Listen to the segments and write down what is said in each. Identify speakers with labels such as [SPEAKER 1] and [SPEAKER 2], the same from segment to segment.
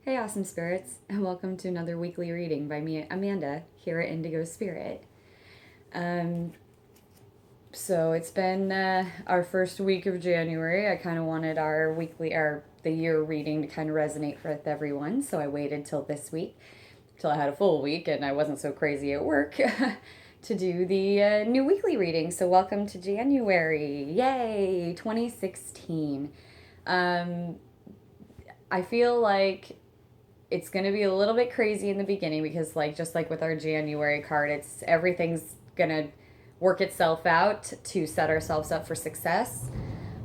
[SPEAKER 1] Hey, awesome spirits, and welcome to another weekly reading by me, Amanda, here at Indigo Spirit. Um, so it's been our first week of January. I kind of wanted the year reading to kind of resonate with everyone, so I waited till this week, till I had a full week and I wasn't so crazy at work to do the new weekly reading. So welcome to January, yay, 2016. Um, I feel like it's going to be a little bit crazy in the beginning because just like with our January card, it's everything's going to work itself out to set ourselves up for success.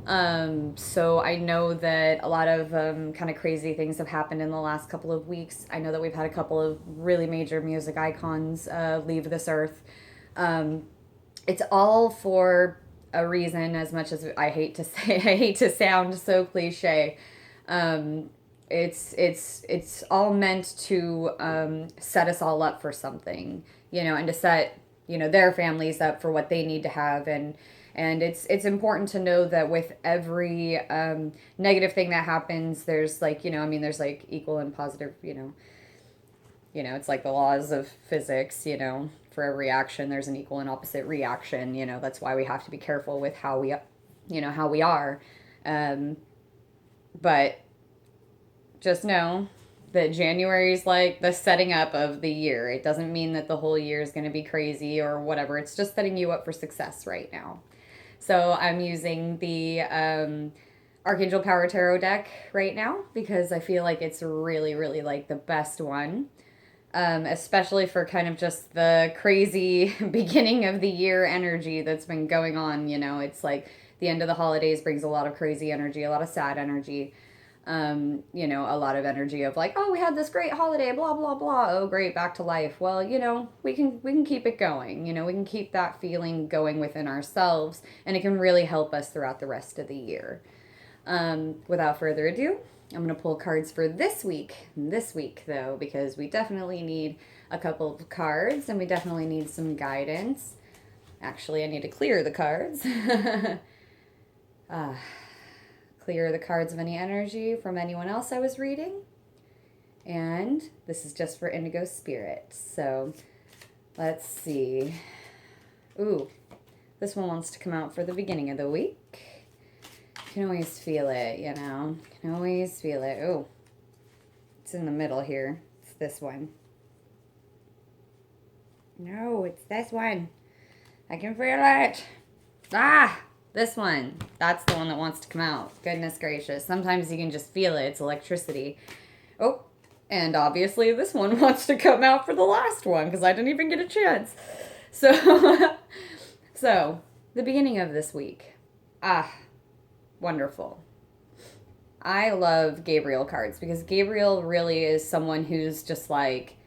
[SPEAKER 1] So I know that a lot of kind of crazy things have happened in the last couple of weeks. I know that we've had a couple of really major music icons leave this earth. Um, it's all for a reason, as much as I hate to say, I hate to sound so cliche. Um, it's all meant to set us all up for something, and to set their families up for what they need to have, and it's important to know that with every negative thing that happens, there's there's like equal and positive, it's like the laws of physics, for every action there's an equal and opposite reaction. That's why we have to be careful with how we are. Um, but just know that January is like the setting up of the year. It doesn't mean that the whole year is going to be crazy or whatever. It's just setting you up for success right now. So I'm using the Archangel Power Tarot deck right now because I feel like it's really, really like the best one. Especially for kind of just the crazy beginning of the year energy that's been going on. It's like the end of the holidays brings a lot of crazy energy, a lot of sad energy. A lot of energy of like, oh, we had this great holiday, blah blah blah. Oh, great, back to life. Well, we can keep it going. We can keep that feeling going within ourselves, and it can really help us throughout the rest of the year. Without further ado, I'm going to pull cards for this week. This week, though, because we definitely need a couple of cards and we definitely need some guidance. Actually, I need to clear the cards. uh, Clear the cards of any energy from anyone else I was reading. And this is just for Indigo Spirit. So let's see. Ooh, this one wants to come out for the beginning of the week. You can always feel it, You can always feel it. Oh, it's in the middle here. It's this one. No, it's this one. I can feel it. Ah, this one. That's the one that wants to come out. Goodness gracious. Sometimes you can just feel it. It's electricity. Oh, and obviously this one wants to come out for the last one because I didn't even get a chance. So, so the beginning of this week. Ah, wonderful. I love Gabriel cards because Gabriel really is someone who's just like,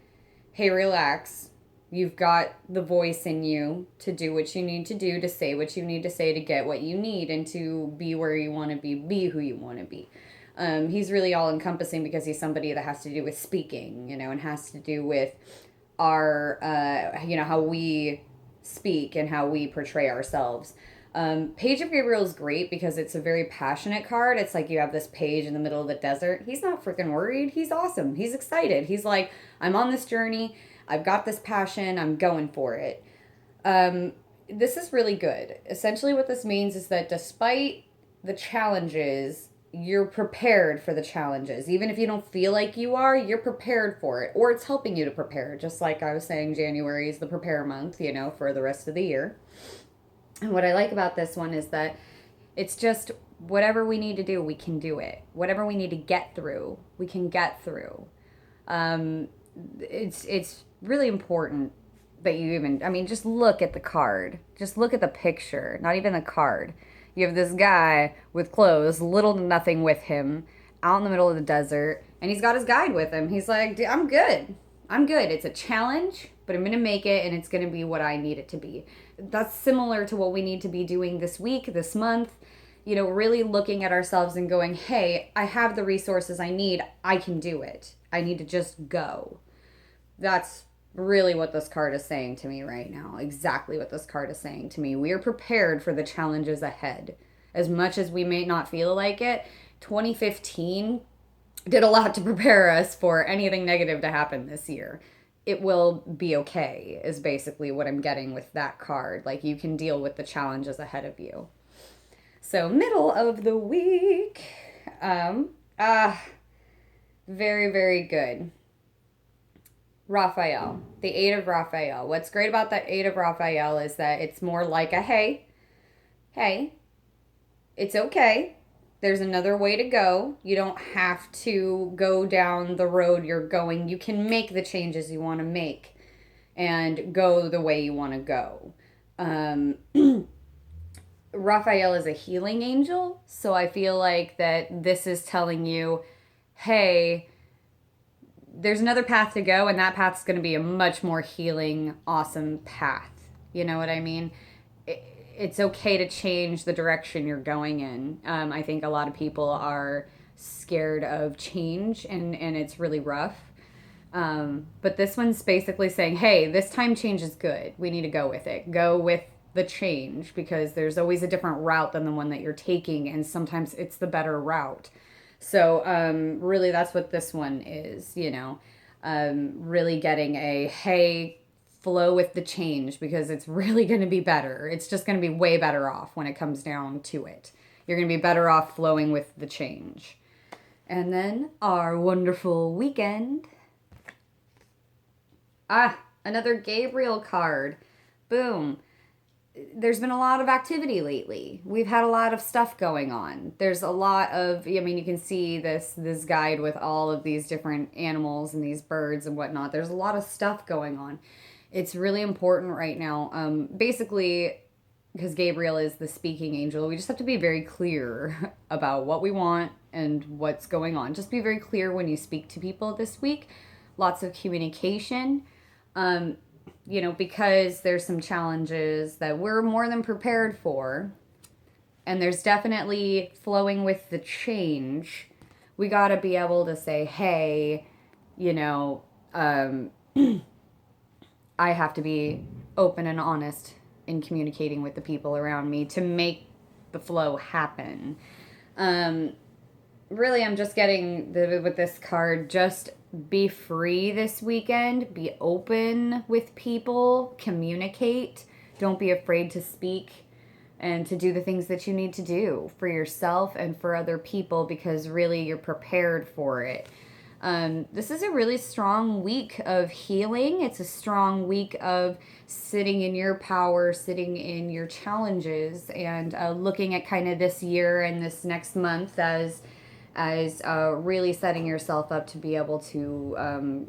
[SPEAKER 1] hey, relax. You've got the voice in you to do what you need to do, to say what you need to say, to get what you need, and to be where you want to be who you want to be. He's really all encompassing because he's somebody that has to do with speaking, and has to do with our, how we speak and how we portray ourselves. Page of Gabriel is great because it's a very passionate card. It's like you have this page in the middle of the desert. He's not freaking worried. He's awesome. He's excited. He's like, I'm on this journey. I've got this passion. I'm going for it. This is really good. Essentially, what this means is that despite the challenges, you're prepared for the challenges. Even if you don't feel like you are, you're prepared for it, or it's helping you to prepare. Just like I was saying, January is the prepare month, for the rest of the year. And what I like about this one is that it's just whatever we need to do, we can do it. Whatever we need to get through, we can get through. Um, it's really important that you just look at the card. Just look at the picture, not even the card. You have this guy with clothes, little to nothing with him, out in the middle of the desert, and he's got his guide with him. He's like, I'm good. I'm good. It's a challenge, but I'm going to make it, and it's going to be what I need it to be. That's similar to what we need to be doing this week, this month. Really looking at ourselves and going, hey, I have the resources I need. I can do it. I need to just go. That's really what this card is saying to me right now. Exactly what this card is saying to me. We are prepared for the challenges ahead. As much as we may not feel like it, 2015 did a lot to prepare us for anything negative to happen this year. It will be okay, is basically what I'm getting with that card. Like, you can deal with the challenges ahead of you. So, middle of the week. Um, ah, very, very good. Raphael, the Eight of Raphael. What's great about the Eight of Raphael is that it's more like a hey, it's okay. There's another way to go. You don't have to go down the road you're going. You can make the changes you want to make and go the way you want to go. Um, Raphael is a healing angel, so I feel like that this is telling you, hey, there's another path to go, and that path's going to be a much more healing, awesome path. You know what I mean? It's okay to change the direction you're going in. I think a lot of people are scared of change, and it's really rough. But this one's basically saying, hey, this time change is good. We need to go with it. Go with the change, because there's always a different route than the one that you're taking, and sometimes it's the better route. So really, that's what this one is, really getting a, hey, flow with the change, because it's really going to be better. It's just going to be way better off when it comes down to it. You're going to be better off flowing with the change. And then our wonderful weekend. Another Gabriel card. Boom. There's been a lot of activity lately. We've had a lot of stuff going on. There's a lot of, you can see this guide with all of these different animals and these birds and whatnot. There's a lot of stuff going on. It's really important right now. Basically, because Gabriel is the speaking angel, we just have to be very clear about what we want and what's going on. Just be very clear when you speak to people this week. Lots of communication. Because there's some challenges that we're more than prepared for, and there's definitely flowing with the change. We got to be able to say, hey, I have to be open and honest in communicating with the people around me to make the flow happen. Really, I'm just getting with this card, just be free this weekend, be open with people, communicate, don't be afraid to speak and to do the things that you need to do for yourself and for other people, because really you're prepared for it. This is a really strong week of healing. It's a strong week of sitting in your power, sitting in your challenges, and looking at kind of this year and this next month as really setting yourself up to be able to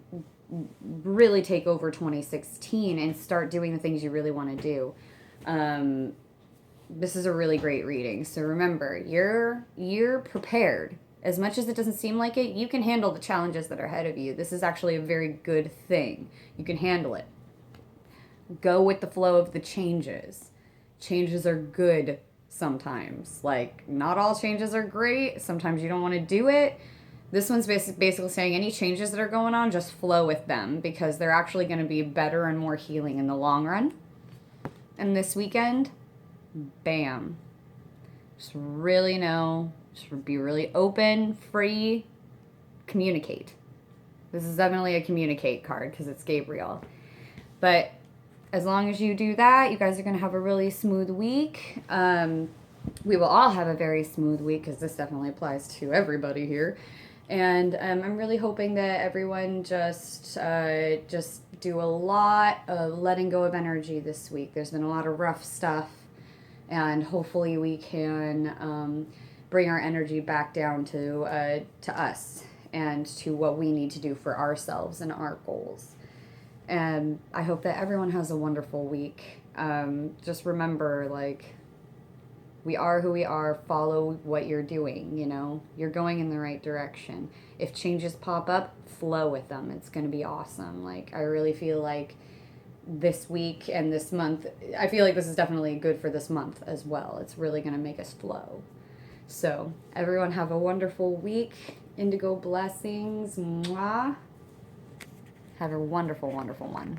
[SPEAKER 1] really take over 2016 and start doing the things you really want to do. This is a really great reading. So remember, you're prepared. As much as it doesn't seem like it, you can handle the challenges that are ahead of you. This is actually a very good thing. You can handle it. Go with the flow of the changes. Changes are good sometimes. Like, not all changes are great. Sometimes you don't want to do it. This one's basically saying any changes that are going on, just flow with them, because they're actually going to be better and more healing in the long run. And this weekend, bam. Just really know. Just be really open, free, communicate. This is definitely a communicate card because it's Gabriel. But as long as you do that, you guys are going to have a really smooth week. We will all have a very smooth week, because this definitely applies to everybody here. And I'm really hoping that everyone just do a lot of letting go of energy this week. There's been a lot of rough stuff, and hopefully we can bring our energy back down to us and to what we need to do for ourselves and our goals. And I hope that everyone has a wonderful week. Just remember, we are who we are. Follow what you're doing, You're going in the right direction. If changes pop up, flow with them. It's going to be awesome. I really feel like this week and this month, I feel like this is definitely good for this month as well. It's really going to make us flow. So, everyone have a wonderful week. Indigo blessings. Mwah. Have a wonderful, wonderful one.